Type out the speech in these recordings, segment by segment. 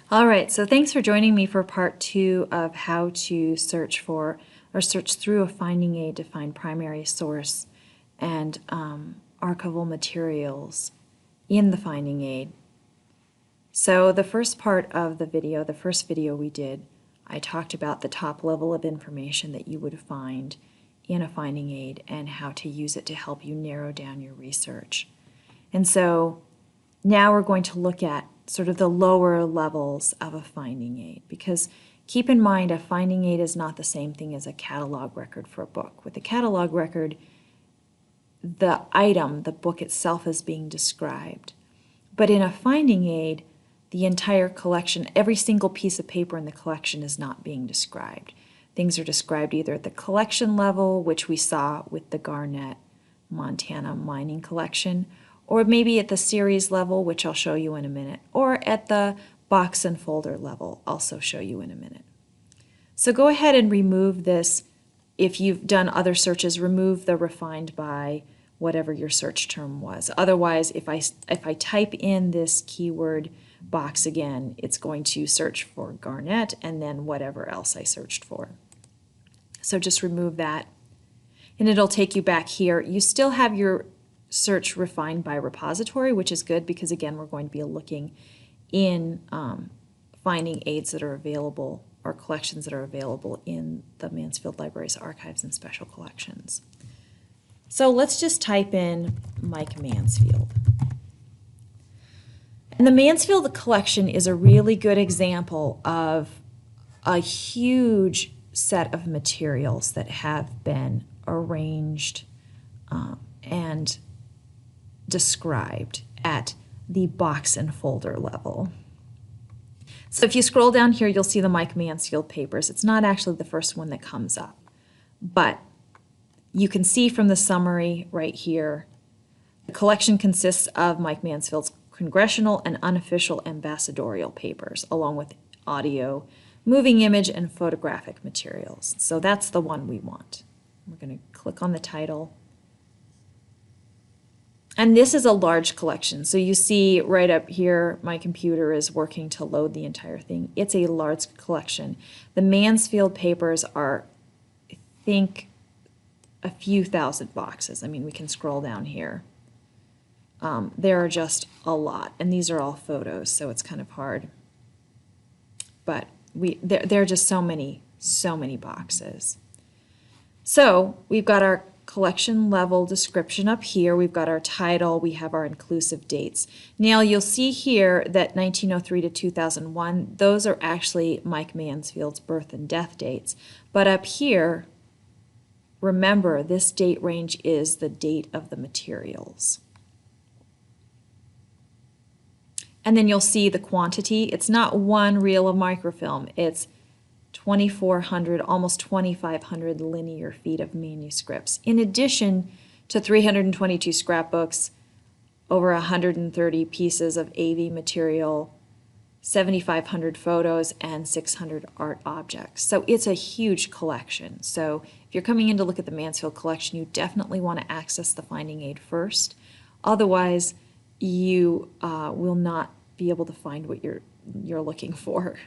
All right, so thanks for joining me for part 2 of how to search for or search through a finding aid to find primary source and archival materials in the finding aid. So the first part of the video, the first video we did, I talked about the top level of information that you would find in a finding aid and how to use it to help you narrow down your research. And so now we're going to look at sort of the lower levels of a finding aid, because keep in mind a finding aid is not the same thing as a catalog record for a book. With a catalog record, the item, the book itself, is being described. But in a finding aid, the entire collection, every single piece of paper in the collection is not being described. Things are described either at the collection level, which we saw with the Garnett, Montana mining collection, or maybe at the series level, which I'll show you in a minute, or at the box and folder level, also show you in a minute. So go ahead and remove this. If you've done other searches, remove the refined by whatever your search term was. Otherwise, if I type in this keyword box again, it's going to search for Garnett and then whatever else I searched for. So just remove that, and it'll take you back here. You still have your search refined by repository, which is good because, again, we're going to be looking in finding aids that are available or collections that are available in the Mansfield Library's archives and special collections. So let's just type in Mike Mansfield. And the Mansfield collection is a really good example of a huge set of materials that have been arranged and described at the box and folder level. So if you scroll down here, you'll see the Mike Mansfield papers. It's not actually the first one that comes up, but you can see from the summary right here, the collection consists of Mike Mansfield's congressional and unofficial ambassadorial papers, along with audio, moving image, and photographic materials. So that's the one we want. We're going to click on the title. And this is a large collection. So you see right up here, my computer is working to load the entire thing. It's a large collection. The Mansfield papers are, I think, a few thousand boxes. I mean, we can scroll down here. There are just a lot, and these are all photos, so it's kind of hard. But there are just so many boxes. So we've got our collection level description up here. We've got our title. We have our inclusive dates. Now you'll see here that 1903 to 2001, those are actually Mike Mansfield's birth and death dates. But up here, remember, this date range is the date of the materials. And then you'll see the quantity. It's not one reel of microfilm. It's 2,400, almost 2,500 linear feet of manuscripts, in addition to 322 scrapbooks, over 130 pieces of AV material, 7,500 photos, and 600 art objects. So it's a huge collection. So if you're coming in to look at the Mansfield collection, you definitely want to access the finding aid first. Otherwise, you will not be able to find what you're looking for.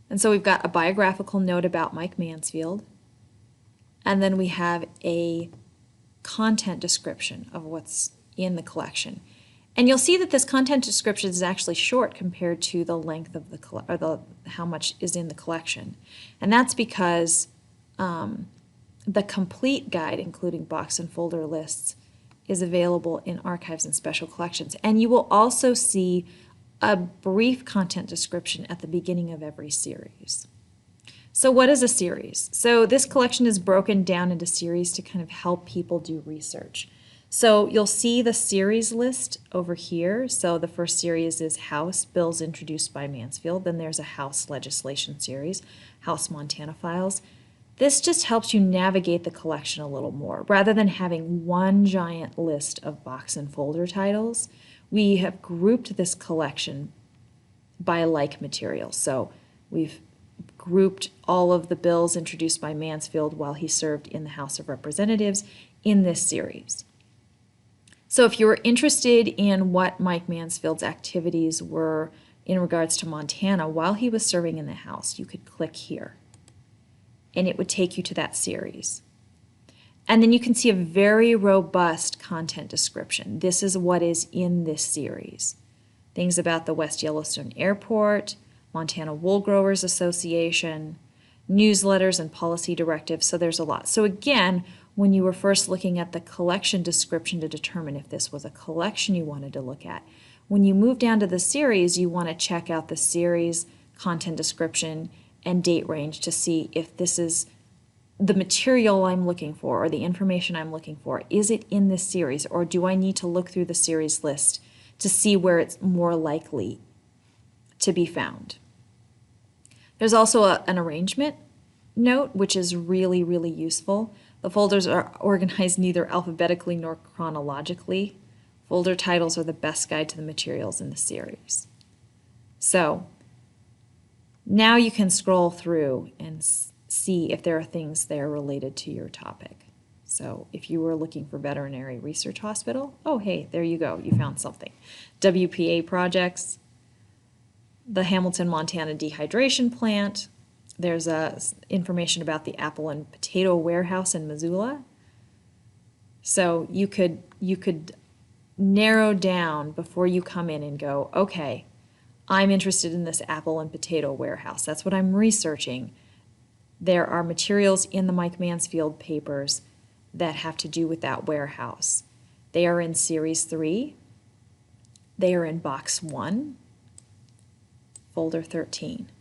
And so we've got a biographical note about Mike Mansfield, and then we have a content description of what's in the collection. And you'll see that this content description is actually short compared to the length of how much is in the collection. And that's because the complete guide, including box and folder lists, is available in archives and special collections. And you will also see a brief content description at the beginning of every series. So what is a series? So this collection is broken down into series to kind of help people do research. So you'll see the series list over here. So the first series is House, Bills Introduced by Mansfield. Then there's a House Legislation series, House Montana Files. This just helps you navigate the collection a little more. Rather than having one giant list of box and folder titles, we have grouped this collection by like material. So we've grouped all of the bills introduced by Mansfield while he served in the House of Representatives in this series. So if you were interested in what Mike Mansfield's activities were in regards to Montana while he was serving in the House, you could click here, and it would take you to that series. And then you can see a very robust content description. This is what is in this series. Things about the West Yellowstone Airport, Montana Wool Growers Association, newsletters and policy directives, so there's a lot. So again, when you were first looking at the collection description to determine if this was a collection you wanted to look at, when you move down to the series, you want to check out the series, content description, and date range to see if this is the material I'm looking for or the information I'm looking for. Is it in this series, or do I need to look through the series list to see where it's more likely to be found? There's also an arrangement note, which is really, really useful. The folders are organized neither alphabetically nor chronologically. Folder titles are the best guide to the materials in the series. So now you can scroll through and see if there are things there related to your topic. So if you were looking for veterinary research hospital, oh hey, there you go, you found something. WPA projects, the Hamilton, Montana dehydration plant. There's information about the apple and potato warehouse in Missoula. So you could narrow down before you come in and go, okay, I'm interested in this apple and potato warehouse. That's what I'm researching. There are materials in the Mike Mansfield papers that have to do with that warehouse. They are in Series 3. They are in Box 1, Folder 13.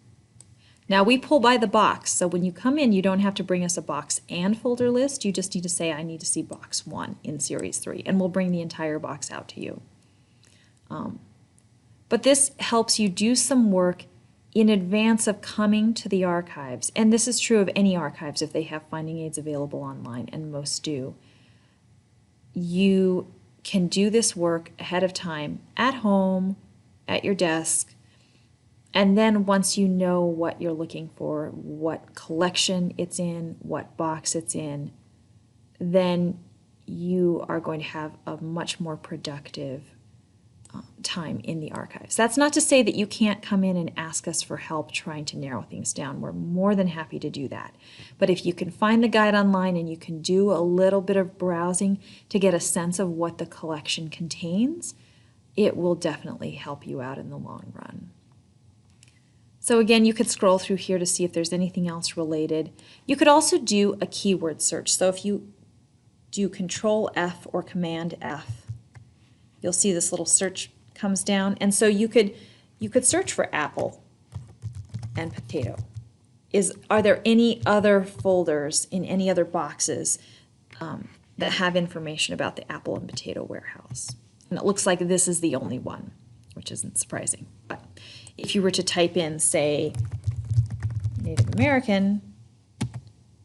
Now we pull by the box, so when you come in, you don't have to bring us a box and folder list. You just need to say, I need to see Box 1 in Series 3, and we'll bring the entire box out to you. But this helps you do some work in advance of coming to the archives, and this is true of any archives if they have finding aids available online, and most do. You can do this work ahead of time at home, at your desk, and then once you know what you're looking for, what collection it's in, what box it's in, then you are going to have a much more productive time in the archives. That's not to say that you can't come in and ask us for help trying to narrow things down. We're more than happy to do that. But if you can find the guide online and you can do a little bit of browsing to get a sense of what the collection contains, it will definitely help you out in the long run. So again, you could scroll through here to see if there's anything else related. You could also do a keyword search. So if you do Control F or Command F, you'll see this little search comes down, and so you could search for apple and potato. Are there any other folders in any other boxes that have information about the apple and potato warehouse? And it looks like this is the only one, which isn't surprising. But if you were to type in, say, Native American,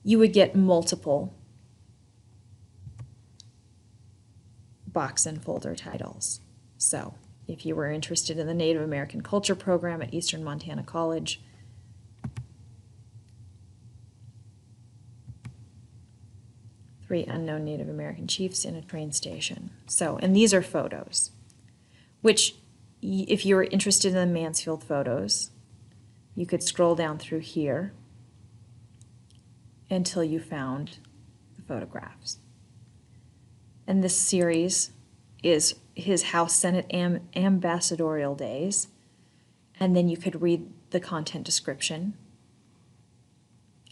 you would get multiple box and folder titles. So if you were interested in the Native American Culture Program at Eastern Montana College, three unknown Native American chiefs in a train station. So, and these are photos, which if you were interested in the Mansfield photos, you could scroll down through here until you found the photographs. And this series is his House Senate ambassadorial days. And then you could read the content description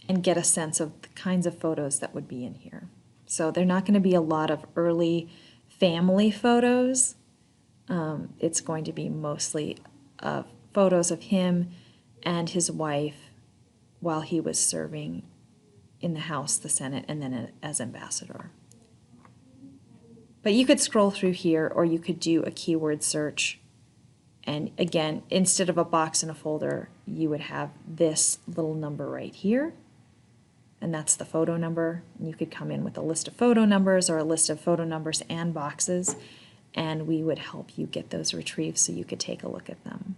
and get a sense of the kinds of photos that would be in here. So they're not going to be a lot of early family photos. It's going to be mostly photos of him and his wife while he was serving in the House, the Senate, and then as ambassador. But you could scroll through here, or you could do a keyword search. And again, instead of a box and a folder, you would have this little number right here. And that's the photo number. And you could come in with a list of photo numbers or a list of photo numbers and boxes, and we would help you get those retrieved so you could take a look at them.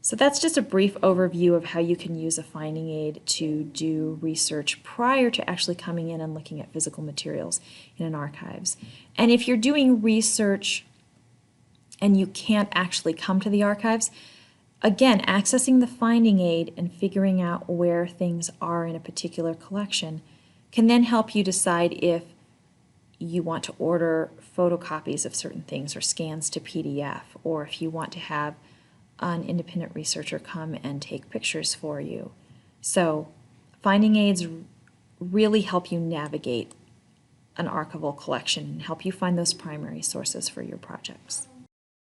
So that's just a brief overview of how you can use a finding aid to do research prior to actually coming in and looking at physical materials in an archives. And if you're doing research and you can't actually come to the archives, again, accessing the finding aid and figuring out where things are in a particular collection can then help you decide if you want to order photocopies of certain things or scans to PDF, or if you want to have an independent researcher come and take pictures for you. So finding aids really help you navigate an archival collection and help you find those primary sources for your projects.